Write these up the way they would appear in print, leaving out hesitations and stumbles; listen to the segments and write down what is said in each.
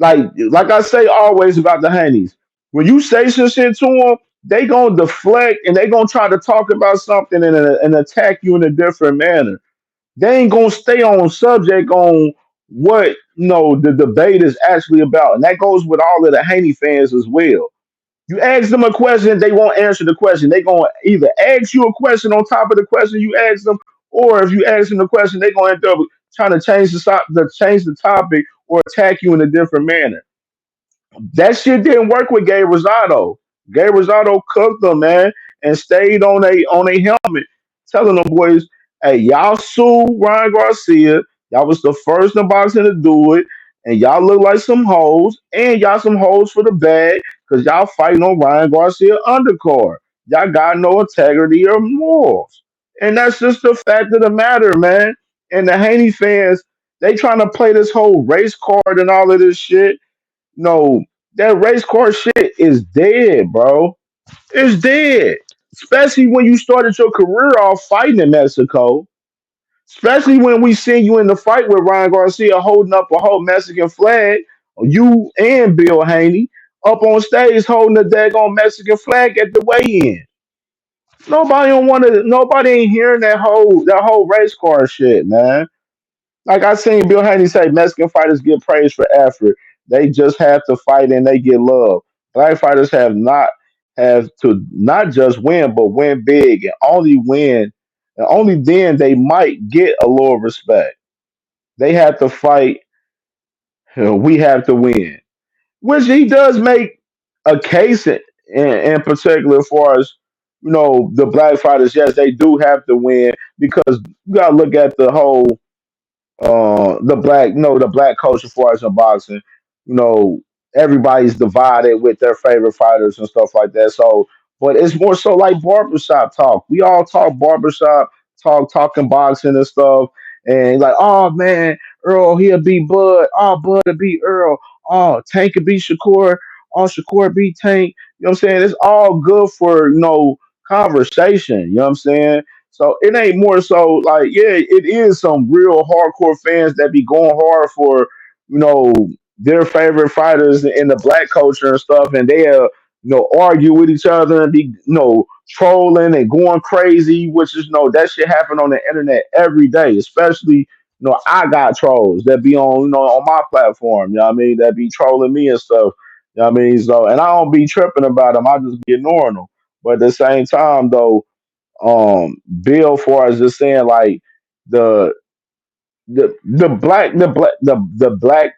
Like I say always about the Haneys, when you say some shit to them, they gonna deflect and they gonna try to talk about something and attack you in a different manner. They ain't gonna stay on subject on what the debate is actually about, and that goes with all of the Haney fans as well. You ask them a question, they won't answer the question. They gonna either ask you a question on top of the question you ask them, or if you ask them the question, they gonna end up trying to change the topic or attack you in a different manner. That shit didn't work with Gay Rosado. Gay Rosado cooked them, man, and stayed on a helmet, telling them boys, "Hey, y'all sue Ryan Garcia. Y'all was the first in boxing to do it, and y'all look like some hoes, and y'all some hoes for the bag, cause y'all fighting on Ryan Garcia undercard. Y'all got no integrity or morals, and that's just the fact of the matter, man. And the Haney fans, they trying to play this whole race card and all of this shit. No, that race car shit is dead, bro. It's dead. Especially when you started your career off fighting in Mexico. Especially when we see you in the fight with Ryan Garcia holding up a whole Mexican flag. You and Bill Haney up on stage holding a daggone Mexican flag at the weigh-in. Nobody don't want to. Nobody ain't hearing that whole race car shit, man. Like I seen Bill Haney say, Mexican fighters get praised for effort. They just have to fight and they get love. Black fighters have to not just win, but win big and only win. And only then they might get a little respect. They have to fight. We have to win, which he does make a case in particular as far as the black fighters. Yes, they do have to win because you got to look at the black culture for us in boxing. You know, everybody's divided with their favorite fighters and stuff like that. So, but it's more so like barbershop talk. We all talk barbershop talk, talking boxing and stuff. And like, oh man, Earl he'll beat Bud. Oh, Bud will beat Earl. Oh, Tank will beat Shakur. Oh, Shakur beat Tank. You know what I'm saying? It's all good for conversation. You know what I'm saying? So it ain't more so like, yeah, it is some real hardcore fans that be going hard for, you know, their favorite fighters in the black culture and stuff, and they argue with each other and be, trolling and going crazy, which is, that shit happen on the internet every day, especially, I got trolls that be on my platform, you know what I mean, that be trolling me and stuff, you know what I mean, so, and I don't be tripping about them, I just be ignoring them, but at the same time, though, Bill for us just saying like the the black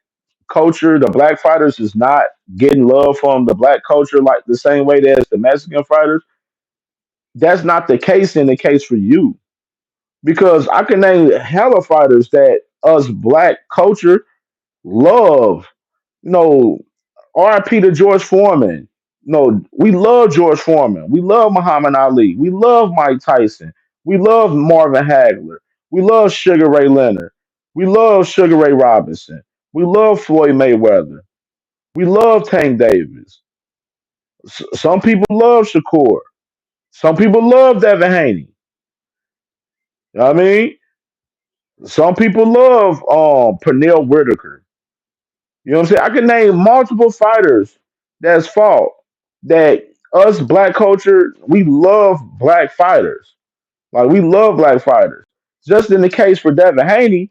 culture, the black fighters is not getting love from the black culture like the same way that the Mexican fighters. That's not the case in the case for you. Because I can name hella fighters that us black culture love. You know, RIP to George Foreman. No, we love George Foreman. We love Muhammad Ali. We love Mike Tyson. We love Marvin Hagler. We love Sugar Ray Leonard. We love Sugar Ray Robinson. We love Floyd Mayweather. We love Tank Davis. Some people love Shakur. Some people love Devin Haney. You know what I mean? Some people love Pernell Whitaker. You know what I'm saying? I can name multiple fighters that's fought that us black culture, we love black fighters. Like we love black fighters. Just in the case for Devin Haney,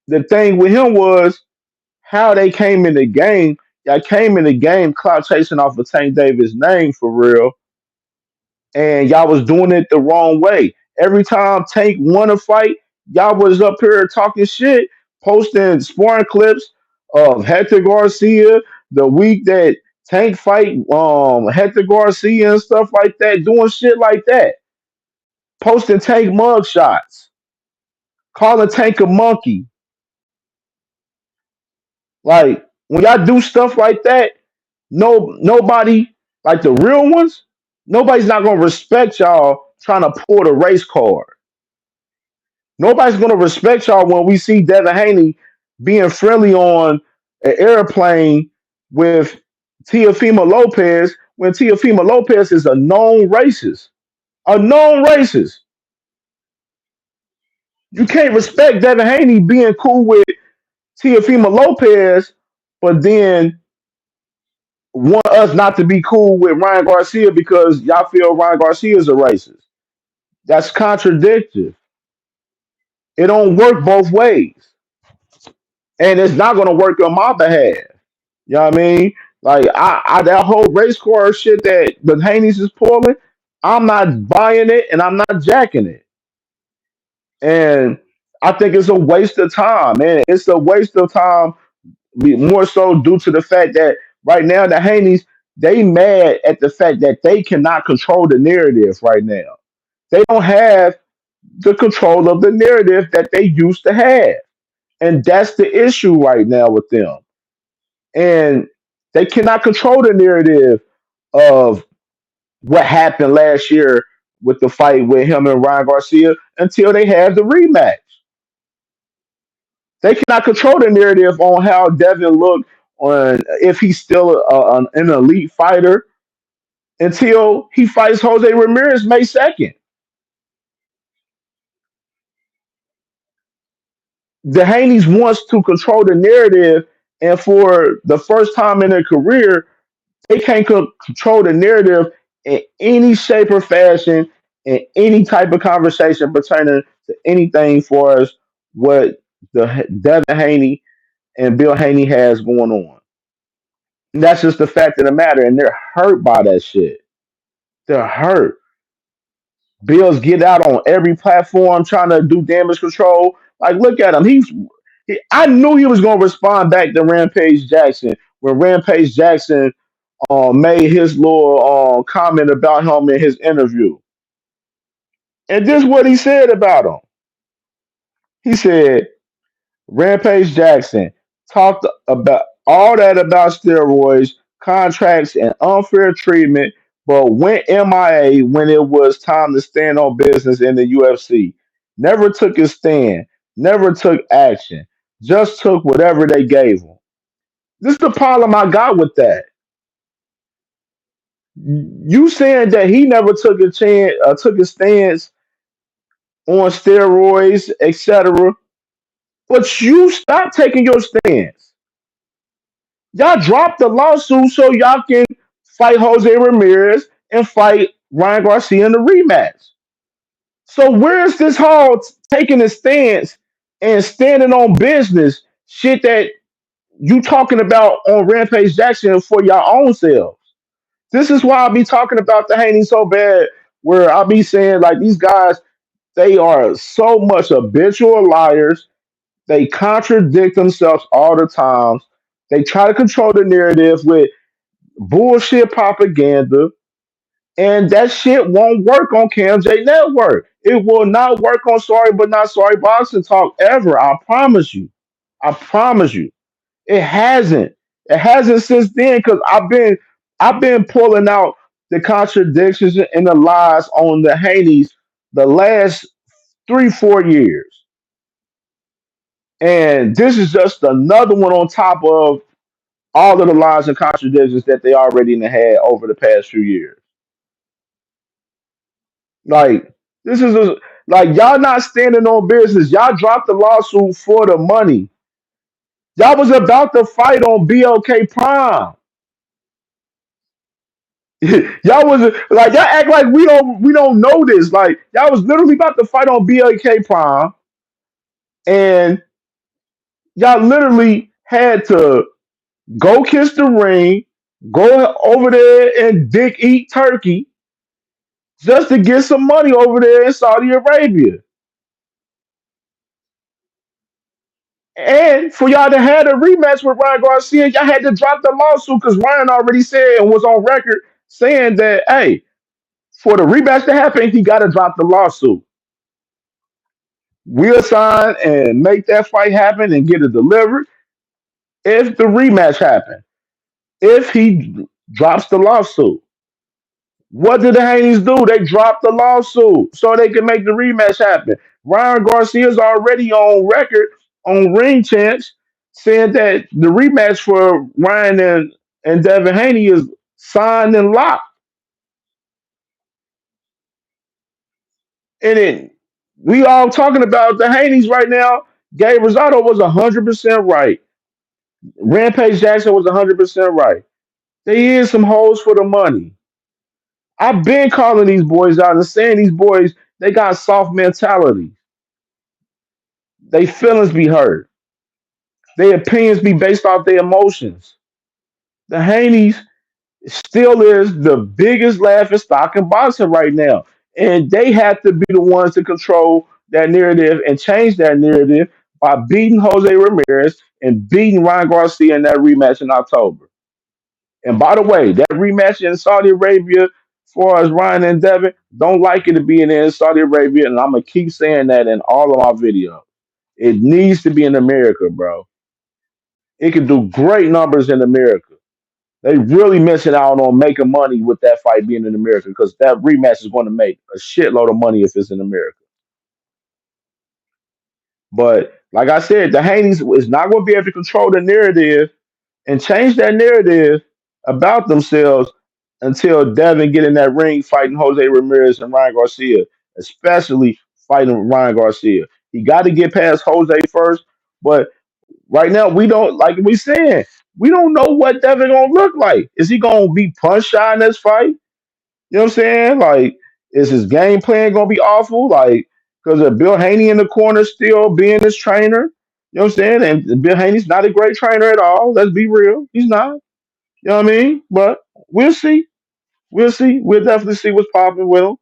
the thing with him was how they came in the game. Y'all came in the game clout chasing off of Tank Davis' name for real, and y'all was doing it the wrong way. Every time Tank won a fight, y'all was up here talking shit, posting sparring clips of Hector Garcia the week that Tank fight Hector Garcia and stuff like that, doing shit like that, posting Tank mug shots, calling Tank a monkey. Like when y'all do stuff like that, nobody like the real ones, nobody's not gonna respect y'all trying to pull the race card. Nobody's gonna respect y'all when we see Devin Haney being friendly on an airplane with Teofimo Lopez when Teofimo Lopez is a known racist. A known racist. You can't respect Devin Haney being cool with Teofimo Lopez, but then want us not to be cool with Ryan Garcia because y'all feel Ryan Garcia is a racist. That's contradictory. It don't work both ways, and it's not gonna work on my behalf. You know what I mean? Like I that whole race car shit that the Haneys is pulling, I'm not buying it and I'm not jacking it. And I think it's a waste of time, man. It's a waste of time, more so due to the fact that right now the Haneys they mad at the fact that they cannot control the narrative right now. They don't have the control of the narrative that they used to have, and that's the issue right now with them. And they cannot control the narrative of what happened last year with the fight with him and Ryan Garcia until they have the rematch. They cannot control the narrative on how Devin looked on if he's still an elite fighter until he fights Jose Ramirez May 2nd. The Haney's wants to control the narrative, and for the first time in their career, they can't control the narrative in any shape or fashion in any type of conversation pertaining to anything for us what the Devin Haney and Bill Haney has going on. And that's just the fact of the matter, and they're hurt by that shit. They're hurt. Bills get out on every platform trying to do damage control. Like, look at him. I knew he was going to respond back to Rampage Jackson when Rampage Jackson made his little comment about him in his interview. And this is what he said about him. He said, Rampage Jackson talked about all that about steroids, contracts, and unfair treatment, but went MIA when it was time to stand on business in the UFC. Never took a stand, never took action, just took whatever they gave him. This is the problem I got with that. You saying that he never took a chance, took a stance on steroids, etc., but you stop taking your stance. Y'all dropped the lawsuit so y'all can fight Jose Ramirez and fight Ryan Garcia in the rematch. So where's this whole taking a stance and standing on business shit that you talking about on Rampage Jackson for your own selves? This is why I be talking about the Haney so bad, where I be saying like these guys, they are so much habitual liars. They contradict themselves all the time. They try to control the narrative with bullshit propaganda, and that shit won't work on KMJ Network. It will not work on Sorry But Not Sorry Boxing Talk ever. I promise you. I promise you. It hasn't. It hasn't since then because I've been pulling out the contradictions and the lies on the Haneys the last 3, 4 years. And this is just another one on top of all of the lies and contradictions that they already had over the past few years. Like this is like y'all not standing on business. Y'all dropped the lawsuit for the money. Y'all was about to fight on BLK Prime. Y'all was like y'all act like we don't know this. Like y'all was literally about to fight on BLK Prime, and y'all literally had to go kiss the ring, go over there and dick eat turkey just to get some money over there in Saudi Arabia. And for y'all to have a rematch with Ryan Garcia, y'all had to drop the lawsuit because Ryan already said and was on record saying that, hey, for the rematch to happen, he got to drop the lawsuit. We'll sign and make that fight happen and get it delivered if the rematch happens. If he drops the lawsuit, what did the Haneys do? They dropped the lawsuit so they can make the rematch happen. Ryan Garcia's already on record on Ring Champs saying that the rematch for Ryan and Devin Haney is signed and locked. And we all talking about the Haneys right now. Gabe Rosado was 100% right. Rampage Jackson was 100% right. They is some hoes for the money. I've been calling these boys out and saying these boys, they got soft mentality. They feelings be hurt. Their opinions be based off their emotions. The Haneys still is the biggest laughing stock in boxing right now. And they have to be the ones to control that narrative and change that narrative by beating Jose Ramirez and beating Ryan Garcia in that rematch in October. And by the way, that rematch in Saudi Arabia, for as Ryan and Devin, don't like it to be in Saudi Arabia, and I'm gonna keep saying that in all of my videos. It needs to be in America, bro. It can do great numbers in America. They really missing out on making money with that fight being in America because that rematch is going to make a shitload of money if it's in America. But like I said, the Haney's is not going to be able to control the narrative and change that narrative about themselves until Devin get in that ring fighting Jose Ramirez and Ryan Garcia, especially fighting Ryan Garcia. He got to get past Jose first, but right now we don't like we saying we don't know what Devin gonna look like. Is he gonna be punch shy in this fight? You know what I'm saying? Like, is his game plan gonna be awful? Like, because of Bill Haney in the corner still being his trainer. You know what I'm saying? And Bill Haney's not a great trainer at all. Let's be real. He's not. You know what I mean? But we'll see. We'll see. We'll definitely see what's popping with him.